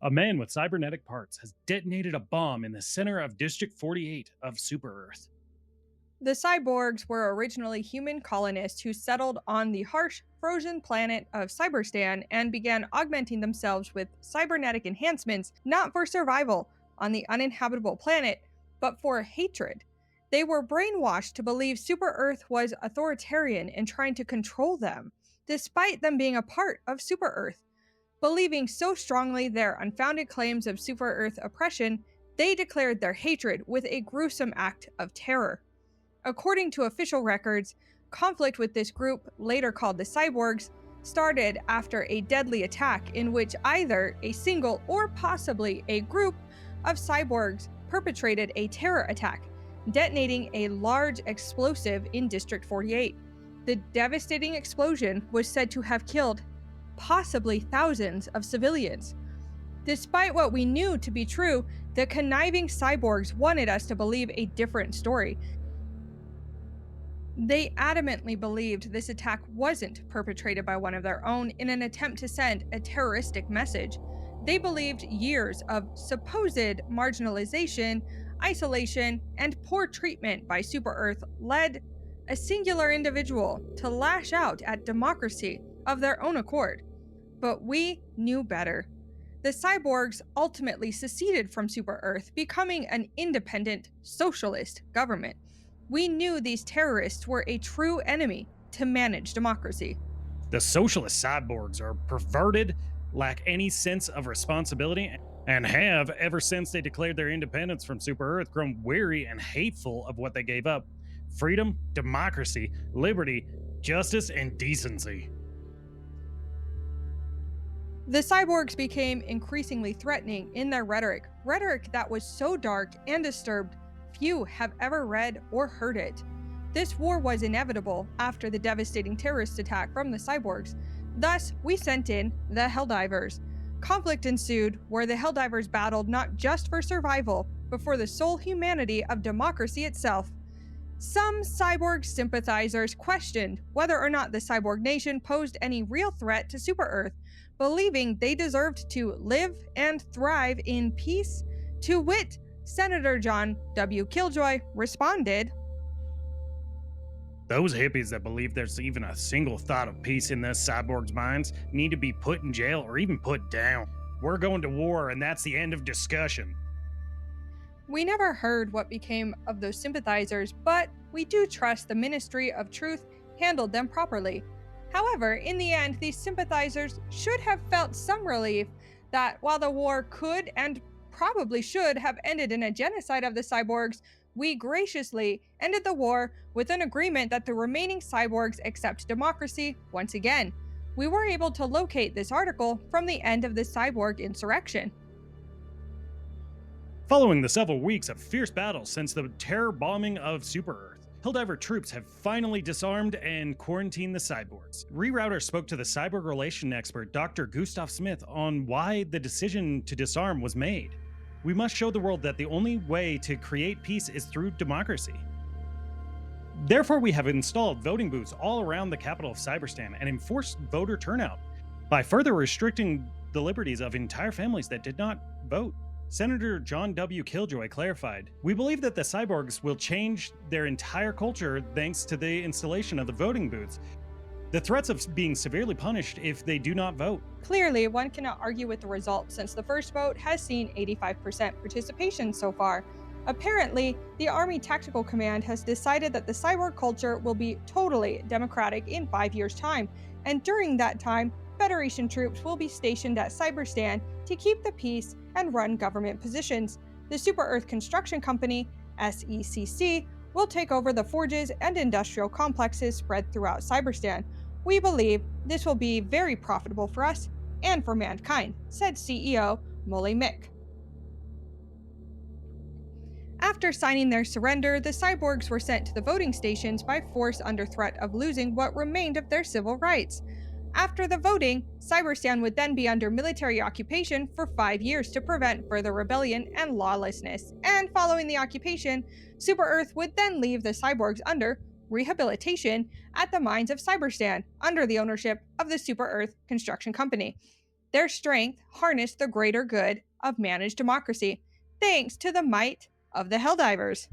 A man with cybernetic parts has detonated a bomb in the center of District 48 of Super Earth. The cyborgs were originally human colonists who settled on the harsh, frozen planet of Cyberstan and began augmenting themselves with cybernetic enhancements not for survival on the uninhabitable planet, but for hatred. They were brainwashed to believe Super Earth was authoritarian and trying to control them, despite them being a part of Super Earth. Believing so strongly their unfounded claims of Super Earth oppression, they declared their hatred with a gruesome act of terror. According to official records, conflict with this group, later called the Cyborgs, started after a deadly attack in which either a single or possibly a group of cyborgs perpetrated a terror attack, detonating a large explosive in District 48. The devastating explosion was said to have killed possibly thousands of civilians. Despite what we knew to be true, the conniving cyborgs wanted us to believe a different story. They adamantly believed this attack wasn't perpetrated by one of their own in an attempt to send a terroristic message. They believed years of supposed marginalization, isolation, and poor treatment by Super Earth led a singular individual to lash out at democracy of their own accord. But we knew better. The cyborgs ultimately seceded from Super Earth, becoming an independent, socialist government. We knew these terrorists were a true enemy to manage democracy. The socialist cyborgs are perverted, lack any sense of responsibility, and have, ever since they declared their independence from Super Earth, grown weary and hateful of what they gave up: freedom, democracy, liberty, justice, and decency. The cyborgs became increasingly threatening in their rhetoric that was so dark and disturbed few have ever read or heard it. This war was inevitable after the devastating terrorist attack from the cyborgs. Thus, we sent in the Helldivers. Conflict ensued where the Helldivers battled not just for survival, but for the sole humanity of democracy itself. Some cyborg sympathizers questioned whether or not the cyborg nation posed any real threat to Super Earth, believing they deserved to live and thrive in peace. To wit, Senator John W. Killjoy responded, "Those hippies that believe there's even a single thought of peace in those cyborgs' minds need to be put in jail or even put down. We're going to war, and that's the end of discussion." We never heard what became of those sympathizers, but we do trust the Ministry of Truth handled them properly. However, in the end, these sympathizers should have felt some relief that while the war could and probably should have ended in a genocide of the cyborgs, we graciously ended the war with an agreement that the remaining cyborgs accept democracy once again. We were able to locate this article from the end of the cyborg insurrection. Following the several weeks of fierce battles since the terror bombing of Super Earth, Helldiver troops have finally disarmed and quarantined the cyborgs. Rerouter spoke to the cyborg relation expert Dr. Gustav Smith on why the decision to disarm was made. "We must show the world that the only way to create peace is through democracy. Therefore, we have installed voting booths all around the capital of Cyberstan and enforced voter turnout by further restricting the liberties of entire families that did not vote." Senator John W. Killjoy clarified, "We believe that the cyborgs will change their entire culture thanks to the installation of the voting booths. The threats of being severely punished if they do not vote." Clearly, one cannot argue with the results since the first vote has seen 85% participation so far. Apparently, the Army Tactical Command has decided that the cyborg culture will be totally democratic in 5 years' time, and during that time, Federation troops will be stationed at Cyberstan to keep the peace and run government positions. The Super Earth Construction Company, SECC, will take over the forges and industrial complexes spread throughout Cyberstan. "We believe this will be very profitable for us and for mankind," said CEO Molly Mick. After signing their surrender, the cyborgs were sent to the voting stations by force under threat of losing what remained of their civil rights. After the voting, Cyberstan would then be under military occupation for 5 years to prevent further rebellion and lawlessness, and following the occupation, Super Earth would then leave the cyborgs under rehabilitation at the mines of Cyberstan under the ownership of the Super Earth Construction Company. Their strength harnessed the greater good of managed democracy, thanks to the might of the Helldivers.